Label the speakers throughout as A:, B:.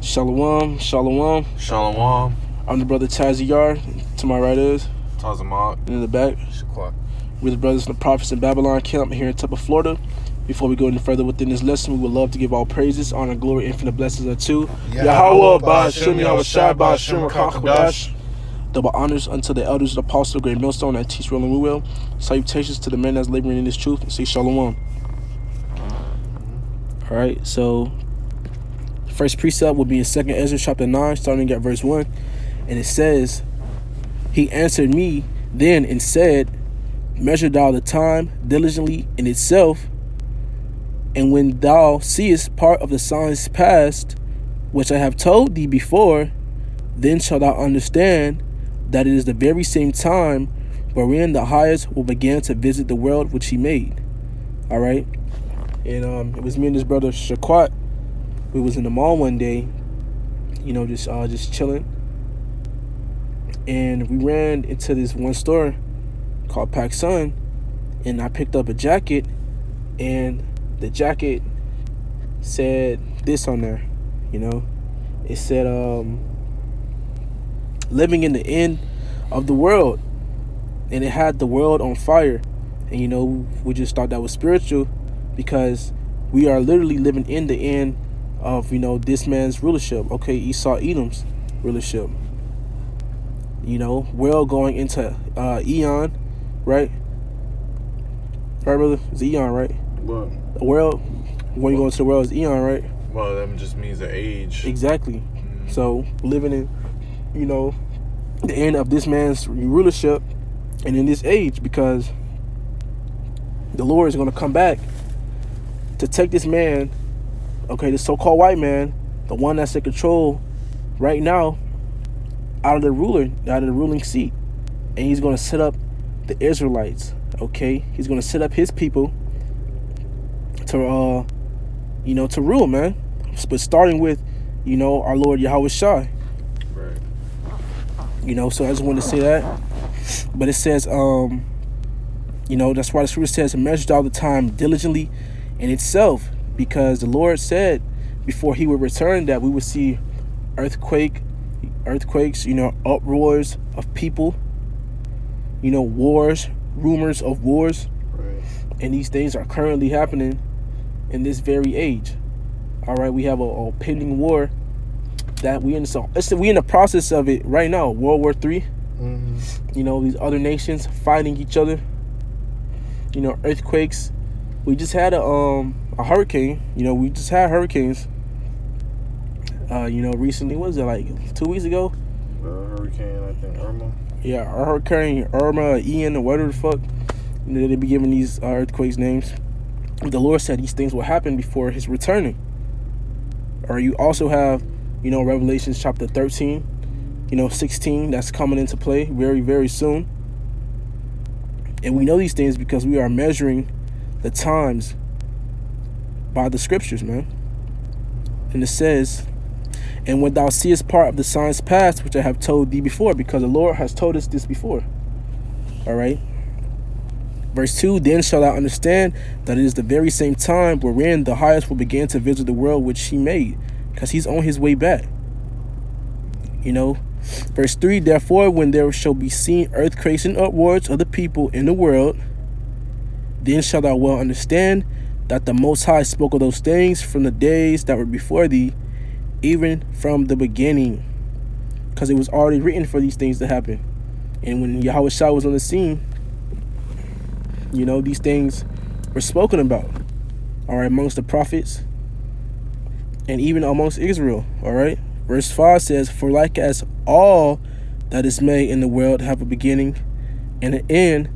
A: Shalom, shalom.
B: Shalom.
A: I'm the brother Taziyar. To my right is,
B: Tazamak.
A: and in the back,
B: Shaquat.
A: we're the brothers and the prophets in Babylon camp here in Tampa, Florida. Before we go any further within this lesson, we would love to give all praises, honor, glory, infinite blessings unto Yahweh, Ba'ashem, Yahushua, Ba'ashem, Rakakadash. Double honors unto the elders of the apostle, great millstone that teach well and we will. Salutations to the men that's laboring in this truth, and say shalom. All right, so the first precept will be in 2nd Ezra chapter 9, starting at verse 1. And it says, "He answered me then and said, Measure thou the time diligently in itself, and when thou seest part of the signs past, which I have told thee before, then shalt thou understand that it is the very same time wherein the highest will begin to visit the world which he made." All right. And it was me and this brother Shaquat. We was in the mall one day, just chilling. And we ran into this one store called Pac Sun, and I picked up a jacket, and the jacket said this on there, It said, living in the end of the world, and it had the world on fire. And, we just thought that was spiritual because we are literally living in the end of, this man's rulership. Okay, Esau Edom's rulership. World going into Eon, right? Right, brother? It's Eon, right?
B: What?
A: The world, when you go into the world, is Eon, right?
B: Well, that just means the age.
A: Exactly. So, living in, the end of this man's rulership and in this age, because the Lord is going to come back to take this man, okay, this so-called white man, the one that's in control right now, out of the ruling seat, and he's going to set up the Israelites. Okay, he's going to set up his people to to rule, man. But starting with our Lord Yahushua.
B: Right.
A: So I just wanted to say that. But it says that's why the scripture says, "Measure all the time diligently in itself," because the Lord said before he would return that we would see earthquakes, uproars of people, wars, rumors of wars.
B: Right.
A: And these things are currently happening in this very age. All right, we have a pending war that we in the process of it right now. World War III.
B: Mm-hmm.
A: These other nations fighting each other. Earthquakes. We just had a hurricane. We just had hurricanes. Recently, what was it, like 2 weeks ago?
B: Hurricane, I think Irma.
A: Yeah, Hurricane Irma, Ian, or whatever the fuck. They be giving these earthquakes names. The Lord said these things will happen before his returning. Or you also have, Revelation chapter 13, 16, that's coming into play very, very soon. And we know these things because we are measuring the times by the scriptures, man. And it says, "And when thou seest part of the signs past, which I have told thee before," because the Lord has told us this before. All right. Verse 2, "Then shalt thou understand that it is the very same time wherein the highest will begin to visit the world which he made," because he's on his way back. Verse 3, "Therefore, when there shall be seen earthquakes and upwards of the people in the world, then shalt thou well understand that the Most High spoke of those things from the days that were before thee, even from the beginning," because it was already written for these things to happen. And when Yahushua was on the scene, these things were spoken about, all right, amongst the prophets and even amongst Israel, all right. Verse 5 says, "For like as all that is made in the world have a beginning and an end,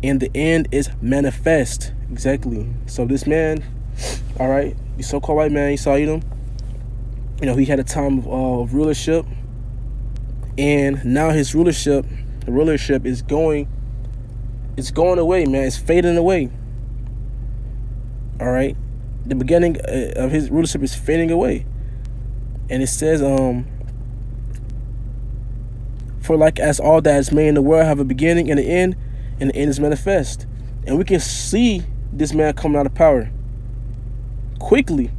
A: and the end is manifest." Exactly. So this man, all right, the so-called white man, Esau Edom, he had a time of rulership, and now his rulership is going away, man. It's fading away. All right, the beginning of his rulership is fading away, and it says, "For like as all that is made in the world have a beginning and an end, and the end is manifest." And we can see this man coming out of power quickly,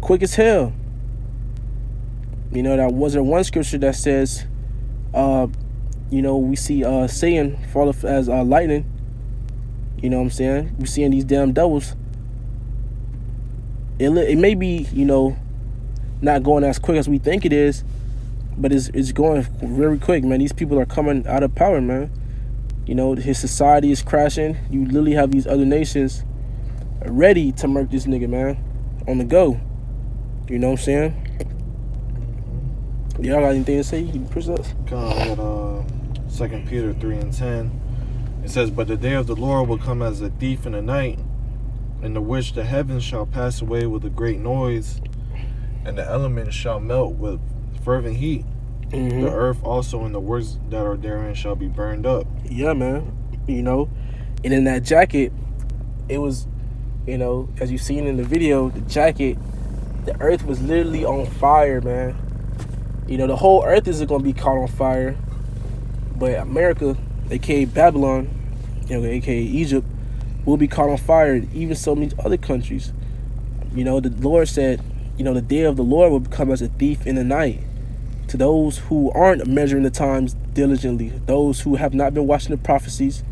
A: quick as hell. You know, that was there one scripture that says, we see Satan fall as lightning. You know what I'm saying? We seeing these damn devils. It may be, not going as quick as we think it is, but it's going very quick, man. These people are coming out of power, man. His society is crashing. You literally have these other nations ready to murk this nigga, man, on the go. You know what I'm saying? Y'all got anything to say? You can push us.
B: Kind of at 2 Peter 3:10. It says, "But the day of the Lord will come as a thief in the night, in the which the heavens shall pass away with a great noise, and the elements shall melt with fervent heat.
A: Mm-hmm.
B: The earth also and the works that are therein shall be burned up."
A: Yeah, man. And in that jacket, it was, as you seen in the video, the jacket, the earth was literally on fire, man. The whole earth isn't going to be caught on fire, but America, aka Babylon, aka Egypt, will be caught on fire. Even so many other countries. The Lord said, the day of the Lord will come as a thief in the night. To those who aren't measuring the times diligently, those who have not been watching the prophecies,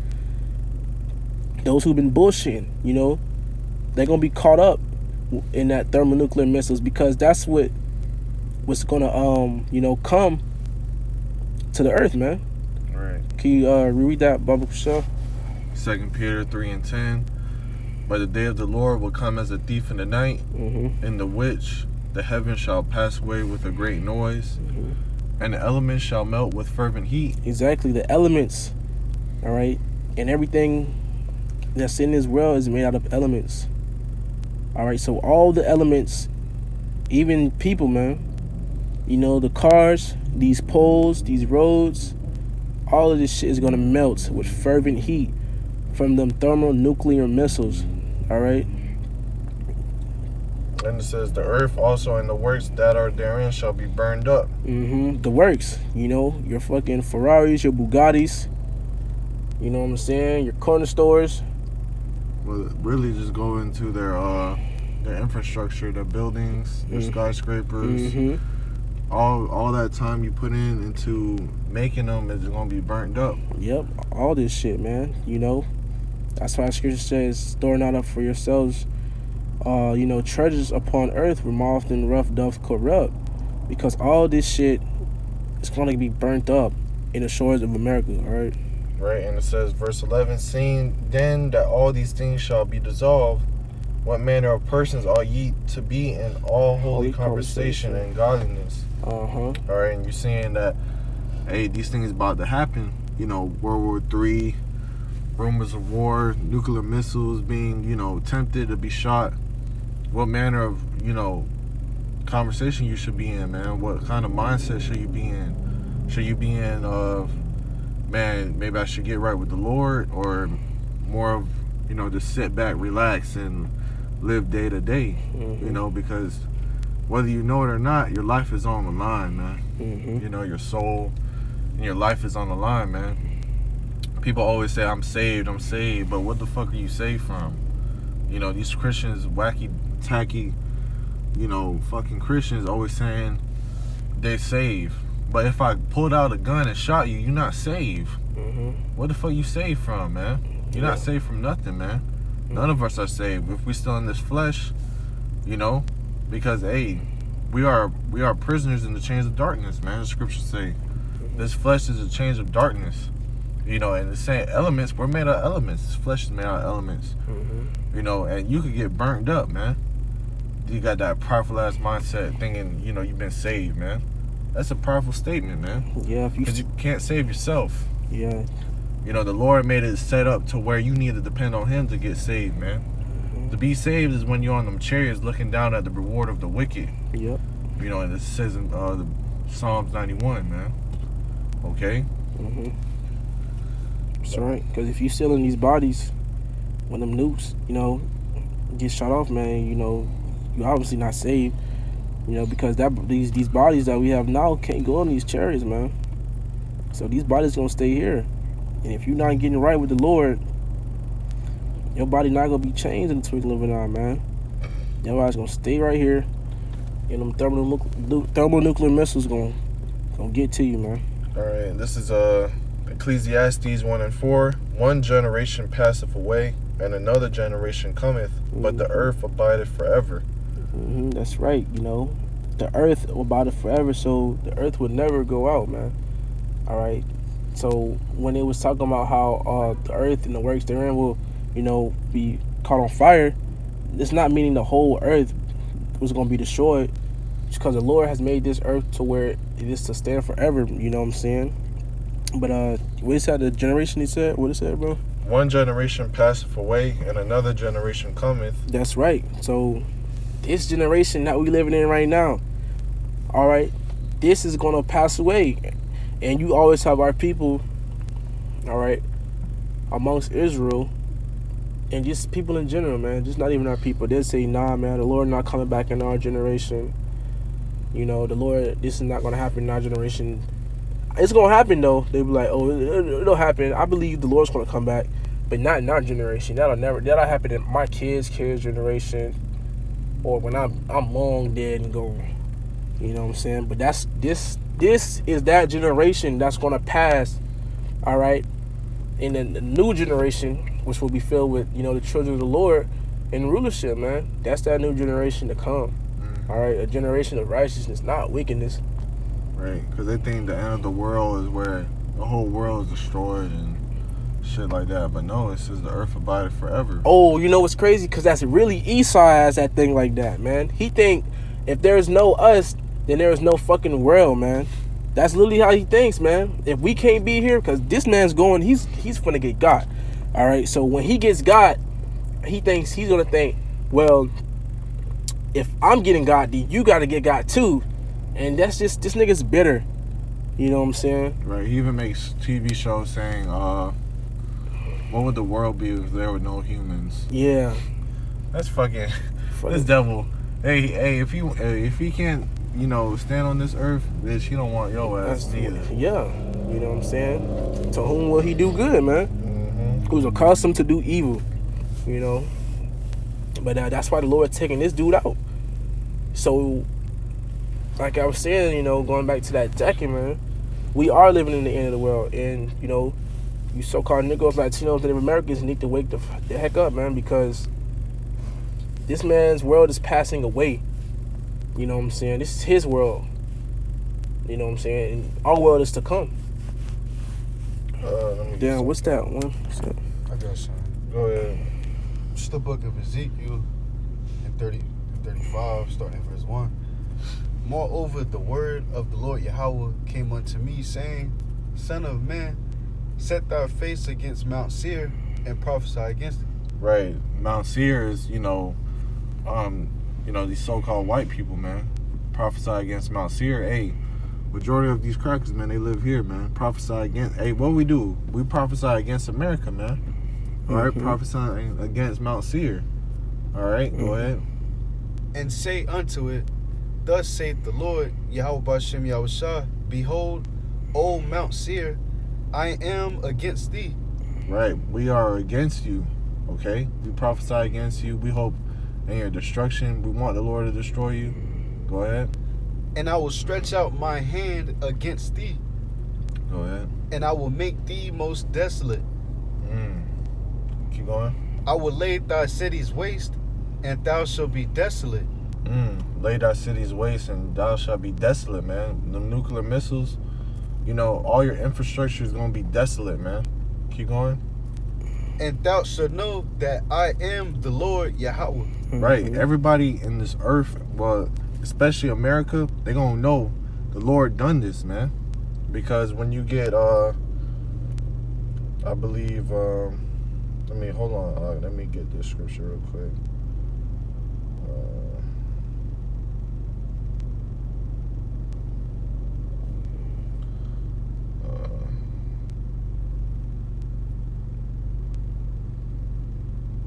A: those who've been bullshitting, they're going to be caught up in that thermonuclear missiles, because that's what's going to, come to the earth, man.
B: Right.
A: Can you reread that, Baba Kushel?
B: 2 Peter 3:10. "But the day of the Lord will come as a thief in the night, in the which the heavens shall pass away with a great noise, and the elements shall melt with fervent heat."
A: Exactly, the elements, all right? And everything that's in this world is made out of elements, all right? So all the elements, even people, man, the cars, these poles, these roads, all of this shit is going to melt with fervent heat from them thermonuclear missiles, all right?
B: And it says, "The earth also and the works that are therein shall be burned up."
A: The works, your fucking Ferraris, your Bugattis, you know what I'm saying, your corner stores.
B: Well, really just go into their infrastructure, their buildings, their skyscrapers. All that time you put into making them is going to be burnt up.
A: Yep, all this shit, man. That's why Scripture says, "Store not up for yourselves treasures upon earth where moth and rough doth corrupt," because all this shit is going to be burnt up in the shores of America, all right?
B: Right, and it says, verse 11, "Seeing then that all these things shall be dissolved, what manner of persons ought ye to be in all holy conversation and godliness?" All right, and you're seeing that, hey, these things about to happen. World War III, rumors of war, nuclear missiles being, tempted to be shot. What manner of, conversation you should be in, man? What kind of mindset should you be in? Should you be in of, man, maybe I should get right with the Lord, or more of, just sit back, relax, and live day to day, because whether you know it or not, your life is on the line, man. Your soul and your life is on the line, man. People always say, I'm saved, but what the fuck are you saved from? These Christians, wacky, tacky, fucking Christians always saying they saved. But if I pulled out a gun and shot you, you're not saved. What the fuck you saved from, man? You're not saved from nothing, man. None of us are saved if we're still in this flesh, because, hey, we are prisoners in the chains of darkness, man. The scriptures say this flesh is a chains of darkness. And it's saying elements, we're made out of elements. This flesh is made out of elements. And you could get burnt up, man. You got that prideful ass mindset thinking, you've been saved, man. That's a powerful statement, man.
A: Yeah,
B: because you can't save yourself.
A: Yeah.
B: The Lord made it set up to where you need to depend on Him to get saved, man. To be saved is when you're on them chariots looking down at the reward of the wicked.
A: Yep.
B: And it says in Psalms 91, man. Okay?
A: That's right. Because if you're still in these bodies, when them nukes, get shot off, man, you're obviously not saved. Because these bodies that we have now can't go on these chariots, man. So these bodies gonna stay here. And if you're not getting right with the Lord, your body not gonna be changed in the twinkling of an eye, man. Your body's gonna stay right here And them thermonuclear missiles gonna get to you, man.
B: All right, this is Ecclesiastes 1:4. One generation passeth away, and another generation cometh, but the earth abideth forever.
A: That's right. You know, the earth abideth forever, so the earth would never go out, man. All right. So when it was talking about how the earth and the works therein will, be caught on fire, it's not meaning the whole earth was going to be destroyed. It's because the Lord has made this earth to where it is to stand forever. You know what I'm saying? But what is that? The generation he said? What is that, bro?
B: One generation passeth away, and another generation cometh.
A: That's right. So this generation that we living in right now, all right, this is going to pass away. And you always have our people, all right, amongst Israel, and just people in general, man. Just not even our people. They'll say, nah, man, the Lord not coming back in our generation. The Lord, this is not going to happen in our generation. It's going to happen, though. They'll be like, oh, it'll happen. I believe the Lord's going to come back, but not in our generation. That'll happen in my kids' generation, or when I'm long dead and gone. You know what I'm saying? But this is that generation that's going to pass, all right? And then the new generation, which will be filled with, the children of the Lord and rulership, man. That's that new generation to come, all right? A generation of righteousness, not wickedness.
B: Right, because they think the end of the world is where the whole world is destroyed and shit like that. But no, it says the earth abideth forever.
A: Oh, you know what's crazy? Because that's really Esau has that thing like that, man. He think if there's no us, then there is no fucking world, man. That's literally how he thinks, man. If we can't be here, because this man's going, he's gonna get got. All right, so when he gets got, he thinks he's gonna think, well, if I'm getting got, then you gotta get got too. And that's just, this nigga's bitter. You know what I'm saying?
B: Right, he even makes TV shows saying, what would the world be if there were no humans?
A: Yeah.
B: That's fucking this devil. Hey, if he can't, stand on this earth, bitch, he don't want your ass neither.
A: Yeah, you know what I'm saying? To whom will he do good, man? Who's accustomed to do evil, But that's why the Lord taking this dude out. So, like I was saying, going back to that jacket, man, we are living in the end of the world. And, you so-called Negroes, Latinos, Native Americans need to wake the heck up, man, because this man's world is passing away. You know what I'm saying? This is his world. You know what I'm saying? And our world is to come. Damn, what's that one?
C: I got some.
B: Go ahead.
C: It's the book of Ezekiel in 35, starting at verse 1. Moreover, the word of the Lord Yahweh came unto me, saying, Son of man, set thy face against Mount Seir and prophesy against it.
B: Right. Mount Seir is, these so-called white people, man. Prophesy against Mount Seir. Hey, majority of these crackers, man, they live here, man. Prophesy against. Hey, what we do? We prophesy against America, man. All right, prophesying against Mount Seir. All right, go ahead.
C: And say unto it, Thus saith the Lord, Yahweh B'Shem Yahushua, Behold, O Mount Seir, I am against thee.
B: Right, we are against you, okay? We prophesy against you. We hope in your destruction. We want the Lord to destroy you. Go ahead.
C: And I will stretch out my hand against thee.
B: Go ahead.
C: And I will make thee most desolate.
B: Keep going.
C: I will lay thy cities waste, and thou shalt be desolate.
B: Lay thy cities waste, and thou shalt be desolate, man. The nuclear missiles, all your infrastructure is going to be desolate, man. Keep going.
C: And thou shalt know that I am the Lord Yahweh.
B: Right. Everybody in this earth, well, especially America, they going to know the Lord done this, man. Because when you get, I believe, hold on. Let me get this scripture real quick.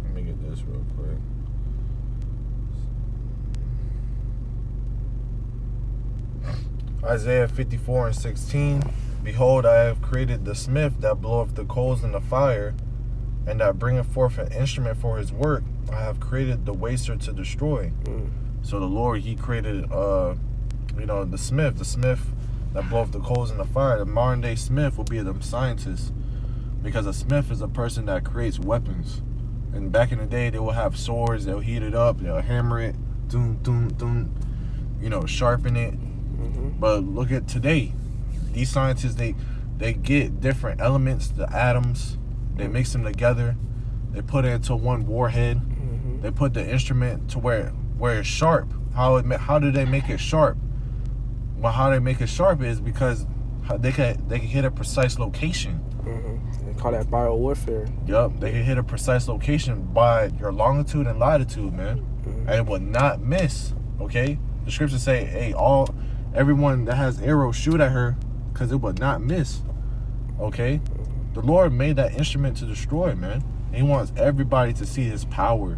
B: Let me get this real quick. Isaiah 54:16. Behold, I have created the smith that bloweth the coals in the fire, and that bringeth forth an instrument for his work. I have created the waster to destroy. So the Lord, he created, the smith that blow up the coals in the fire. The modern day smith will be them scientists, because a smith is a person that creates weapons. And back in the day, they will have swords. They'll heat it up. They'll hammer it, sharpen it. But look at today. These scientists, they get different elements, the atoms. They mix them together. They put it into one warhead. They put the instrument to where it's sharp. How do they make it sharp? Well, how they make it sharp is because they can hit a precise location.
A: They call that biowarfare.
B: Yup, they can hit a precise location by your longitude and latitude, man, and it will not miss. Okay, the scriptures say, "Hey, everyone that has arrows, shoot at her, because it will not miss." Okay, the Lord made that instrument to destroy, man. And he wants everybody to see his power.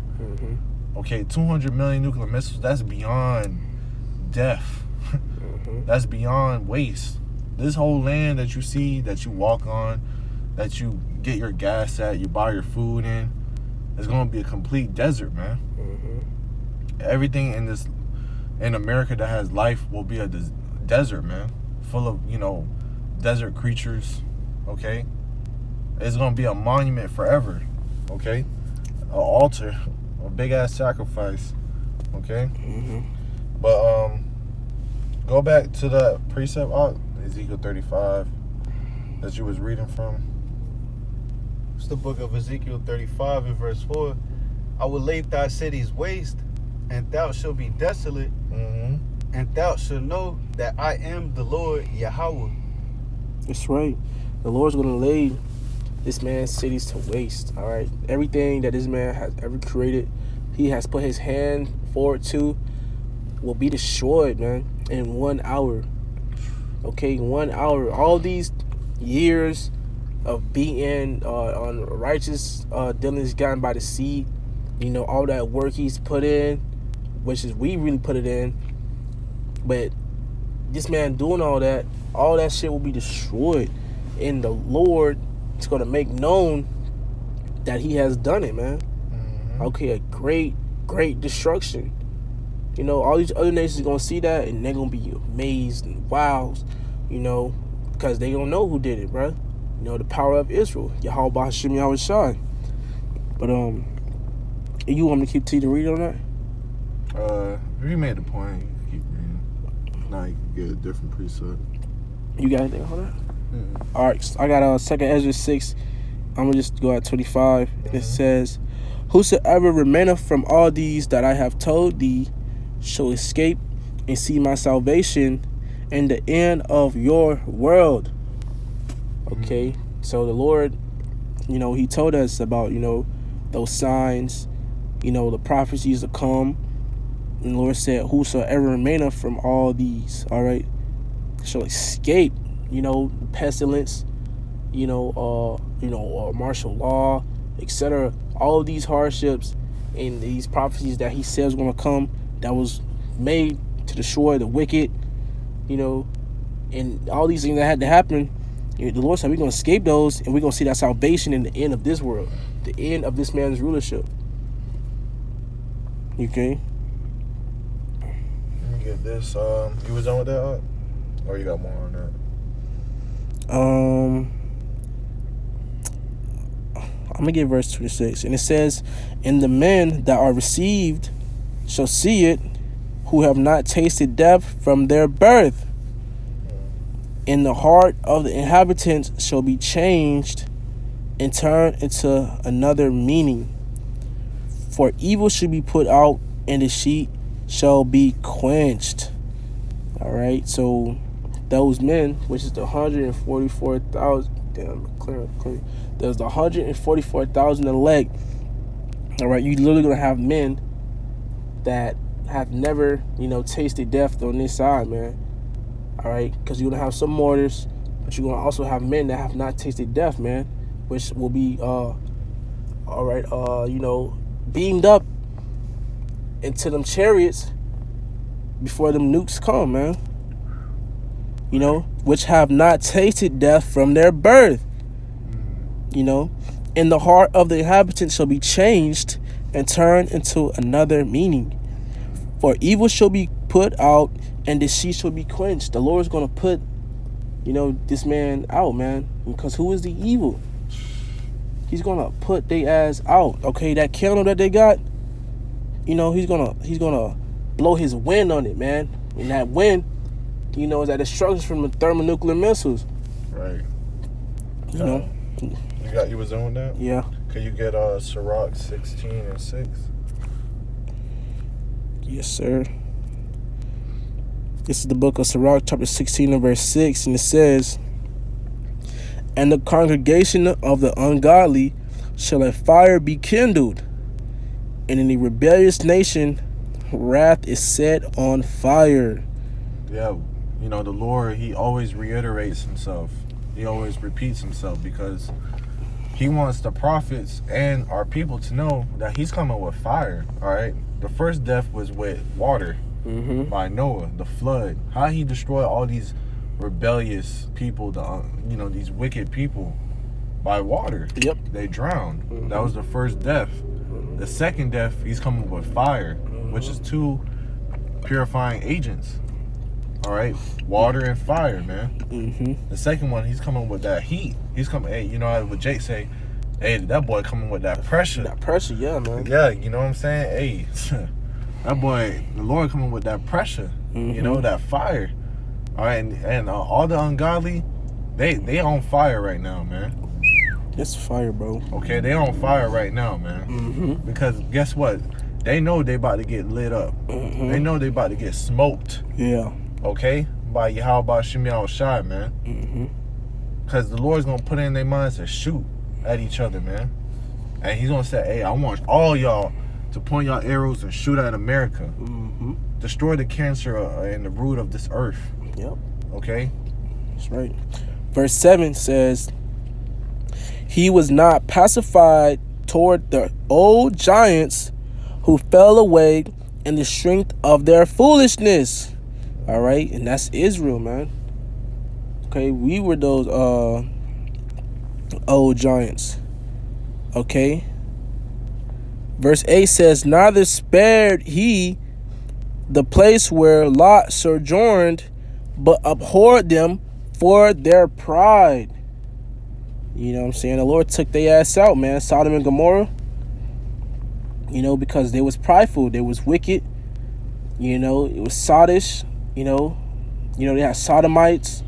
B: Okay, 200 million nuclear missiles, that's beyond death. That's beyond waste. This whole land that you see, that you walk on, that you get your gas at, you buy your food in, is going to be a complete desert, man. Everything in America that has life will be a desert, man. Full of, desert creatures, okay? It's going to be a monument forever, okay? An altar, a big-ass sacrifice, okay? But, go back to the precept, Ezekiel 35, that you was reading from.
C: It's the book of Ezekiel 35 and verse 4. I will lay thy cities waste, and thou shalt be desolate, and thou shalt know that I am the Lord Yahweh.
A: That's right. The Lord's going to lay this man's cities to waste, all right? Everything that this man has ever created, he has put his hand forward to, will be destroyed, man, in 1 hour. Okay, 1 hour. All these years of being on righteous dealings gotten by the seed, all that work he's put in, which is we really put it in, but this man doing all that shit will be destroyed, and the Lord is going to make known that he has done it, man. Okay, a great destruction. All these other nations are going to see that, and they're going to be amazed and wowed, because they don't know who did it, bro. The power of Israel. Yahweh Ahchyam, Yahweh Shai. But, you want me to keep to read on that?
B: If you made the point, you can keep reading. Now you can get a different precept.
A: You got anything on that? All right, so I got 2nd Ezra 6. I'm going to just go at 25. It says, whosoever remaineth from all these that I have told thee shall escape and see my salvation and the end of your world. Okay, so the Lord, he told us about, those signs, the prophecies to come. And the Lord said, whosoever remaineth from all these, all right, shall escape, pestilence, martial law, etc. All of these hardships and these prophecies that he says going to come, that was made to destroy the wicked, and all these things that had to happen. The Lord said we're going to escape those, and we're going to see that salvation in the end of this world, the end of this man's rulership. Okay.
B: Let me get this. You was done with that, or you got more on that?
A: I'm gonna get verse 26, and it says, and the men that are received shall see it, who have not tasted death from their birth, and the heart of the inhabitants shall be changed and turned into another meaning. For evil should be put out, and the sheet shall be quenched. All right, so those men, which is the 144,000, clear. There's the 144,000 elect. All right, you literally gonna have men that have never, tasted death on this side, man. All right, because you're gonna have some martyrs, but you're gonna also have men that have not tasted death, man, which will be, beamed up into them chariots before them nukes come, man. Which have not tasted death from their birth. And the heart of the inhabitants shall be changed and turned into another meaning. For evil shall be put out, and deceit shall be quenched. The Lord's gonna put, this man out, man. Because who is the evil? He's gonna put their ass out. Okay, that candle that they got, he's gonna blow his wind on it, man. And that wind, is that destruction from the thermonuclear missiles.
B: Right.
A: You know.
B: You was on that?
A: Yeah.
B: Could you get Sirach 16:6?
A: Yes, sir. This is the book of Sirach, chapter 16 and verse 6, and it says, "And the congregation of the ungodly shall a fire be kindled, and in the rebellious nation wrath is set on fire."
B: Yeah, the Lord, he always reiterates himself. He always repeats himself because he wants the prophets and our people to know that he's coming with fire, all right? The first death was with water by Noah, the flood. How he destroyed all these rebellious people, these wicked people, by water.
A: Yep.
B: They drowned. That was the first death. The second death, he's coming with fire, which is two purifying agents. All right, water and fire, man. The second one, he's coming with that heat. He's coming. Hey, what Jake say? Hey, that boy coming with that pressure.
A: That pressure, yeah, man.
B: Yeah, you know what I'm saying? Hey, that boy, the Lord coming with that pressure. That fire. All right, and all the ungodly, they on fire right now, man.
A: It's fire, bro.
B: Okay, they on fire right now, man. Because guess what? They know they about to get lit up. They know they about to get smoked.
A: Yeah.
B: Okay? By Yahweh Shemiah Shai, man. Because the Lord's going to put it in their minds to shoot at each other, man. And he's going to say, hey, I want all y'all to point y'all arrows and shoot at America. Destroy the cancer and the root of this earth.
A: Yep.
B: Okay?
A: That's right. Verse 7 says, "He was not pacified toward the old giants who fell away in the strength of their foolishness." All right, and that's Israel, man. Okay, we were those old giants. Okay. Verse 8 says, "Neither spared he the place where Lot sojourned, but abhorred them for their pride." You know what I'm saying? The Lord took their ass out, man. Sodom and Gomorrah. Because they was prideful, they was wicked. It was sodish. They had sodomites.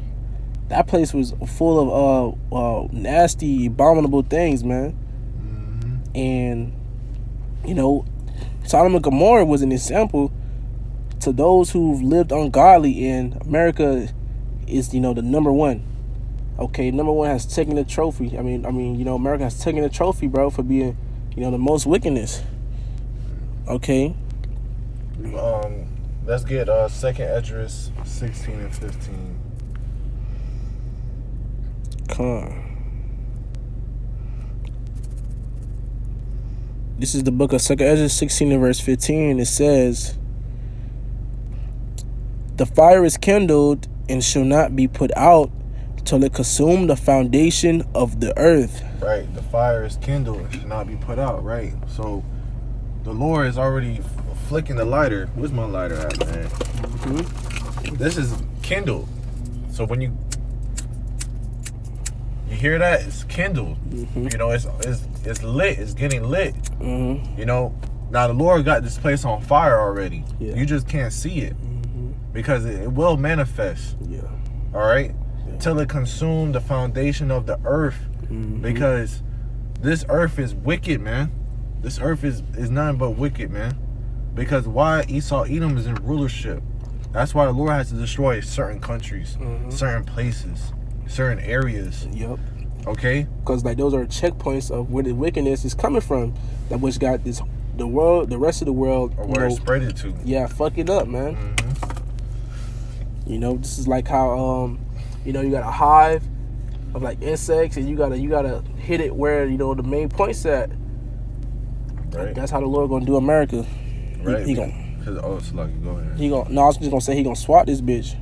A: That place was full of nasty, abominable things, man. And Sodom and Gomorrah was an example to those who've lived ungodly, and America is the number one. Okay, number one has taken the trophy. America has taken the trophy, bro, for being the most wickedness. Okay.
B: Let's get 2nd Esdras 16 and 15.
A: Come on. This is the book of 2nd Esdras 16 and verse 15. It says, "The fire is kindled and shall not be put out till it consume the foundation of the earth."
B: Right, the fire is kindled and should not be put out, right? So the Lord is already flicking the lighter. Where's my lighter at, man? This is kindled. So when you hear that, it's kindled. It's lit. It's getting lit. Now the Lord got this place on fire already.
A: Yeah.
B: You just can't see it because it will manifest.
A: Yeah.
B: All right, till it consume the foundation of the earth, because this earth is wicked, man. This earth is nothing but wicked, man. Because why Esau Edom is in rulership. That's why the Lord has to destroy certain countries, certain places, certain areas.
A: Yep.
B: Okay?
A: Because those are checkpoints of where the wickedness is coming from, that which got the rest of the world,
B: Or where it spread it to.
A: Yeah, fuck it up, man. This is like how you got a hive of like insects, and you gotta hit it where the main point's at.
B: Right.
A: That's how the Lord gonna do America.
B: Right.
A: He gonna.
B: It's lucky. Go ahead.
A: No, I was just gonna say he gonna swat this bitch.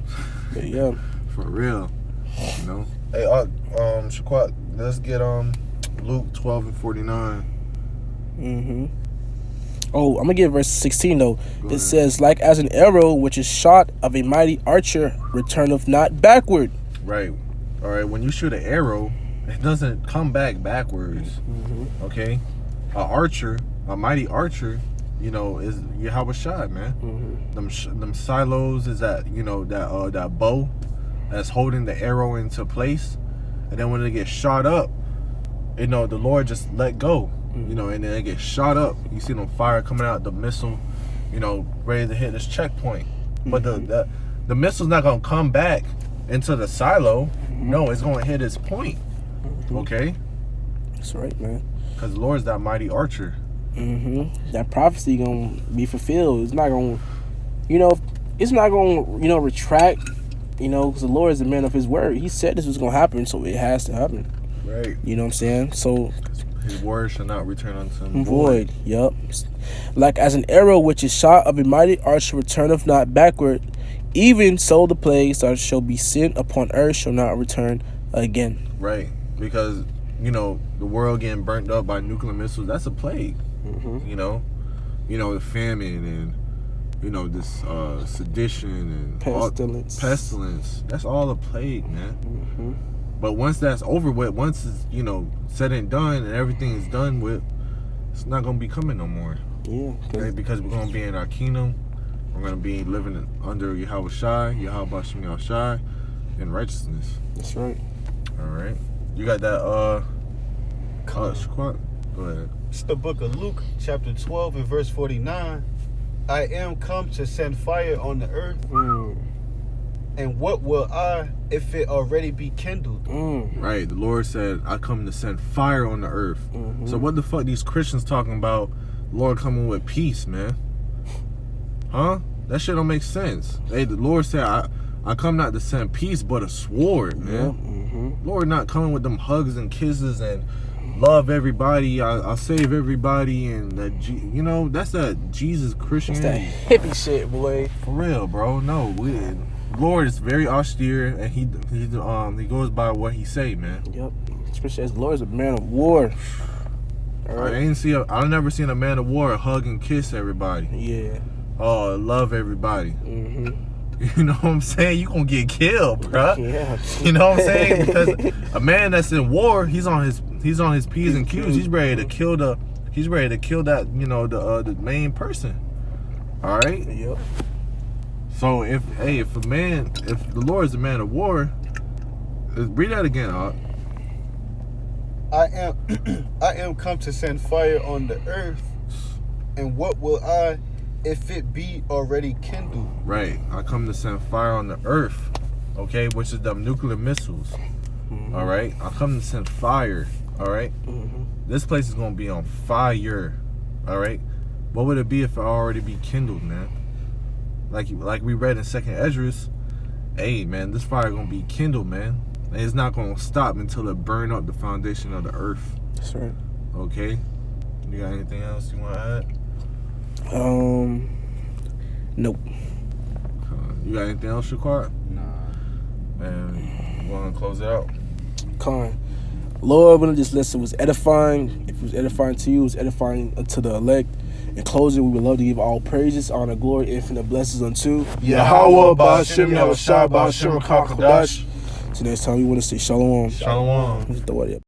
A: But yeah.
B: For real. Hey, Shaquat, let's get Luke 12 and 49.
A: Oh, I'm gonna give verse 16 though.
B: Go
A: It
B: ahead.
A: says, like as an arrow which is shot of a mighty archer, returneth not backward.
B: Right. All right. When you shoot an arrow, it doesn't come back backwards. Okay. A mighty archer, is Yahweh Shai, man. Them silos is that that bow that's holding the arrow into place, and then when it gets shot up, the Lord just let go, and then it gets shot up. You see them fire coming out the missile, ready to hit this checkpoint, but the missile's not gonna come back into the silo. No, it's gonna hit its point. Okay,
A: That's right, man.
B: because the Lord's that mighty archer.
A: That prophecy gonna be fulfilled. It's not gonna, it's not gonna, retract. Because the Lord is a man of His word. He said this was gonna happen, so it has to happen.
B: Right.
A: You know what I'm saying? So
B: His word shall not return unto him
A: void. Yup. Like as an arrow which is shot of a mighty archer returneth not backward, even so the plagues that shall be sent upon earth shall not return again.
B: Right. Because the world getting burnt up by nuclear missiles, that's a plague. The famine and this sedition and pestilence. That's all a plague, man. But once that's over with, once it's said and done and everything is done with, it's not gonna be coming no more.
A: Yeah.
B: Right? Because we're gonna be in our kingdom. We're gonna be living under Yahweh Shai, Yahweh Shem Yahweh Shai, in righteousness.
A: That's right.
B: All right. You got that Shaquat? Go ahead.
C: It's the book of Luke, chapter 12 and verse 49. I am come to send fire on the earth, and what will I if it already be kindled?
B: Right. The Lord said, I come to send fire on the earth. So what the fuck these Christians talking about Lord coming with peace, man? Huh? That shit don't make sense. Hey, the Lord said, I come not to send peace, but a sword, man. Lord not coming with them hugs and kisses and love everybody, I'll save everybody, and that's that Jesus Christianity.
A: That's that hippie shit, boy.
B: For real, bro. No, Lord is very austere, and he goes by what he say, man.
A: Yep. Scripture says the Lord is a man of war. All right.
B: I never seen a man of war hug and kiss everybody.
A: Yeah.
B: Oh, love everybody. You know what I'm saying? You gonna get killed, bruh.
A: Yeah.
B: You know what I'm saying? Because a man that's in war, he's on his P's and Q's. He's ready to kill that, the main person. All right?
A: Yep.
B: So if the Lord is a man of war, read that again, Art.
C: I am come to send fire on the earth, and what will I if it be already kindled?
B: Right. I come to send fire on the earth, okay, which is them nuclear missiles. All right. I come to send fire. All right. This place is gonna be on fire. All right. What would it be if it already be kindled, man? Like we read in 2nd Esdras, hey man, this fire gonna be kindled, man. And it's not gonna stop until it burn up the foundation of the earth.
A: That's right.
B: Okay. You got anything else you want to add?
A: Nope.
B: You got anything else, Shaquat?
C: Nah.
B: Man, you want to close it out?
A: Con. Lord, when this lesson was edifying, if it was edifying to you, it was edifying to the elect. In closing, we would love to give all praises, honor, glory, infinite blessings unto
C: Yahweh, Ba'ashem, Yahweh Shai, Ba'ashem, Rakakadash.
A: So next time we want to say shalom.
B: Shalom.
A: Let's throw it up.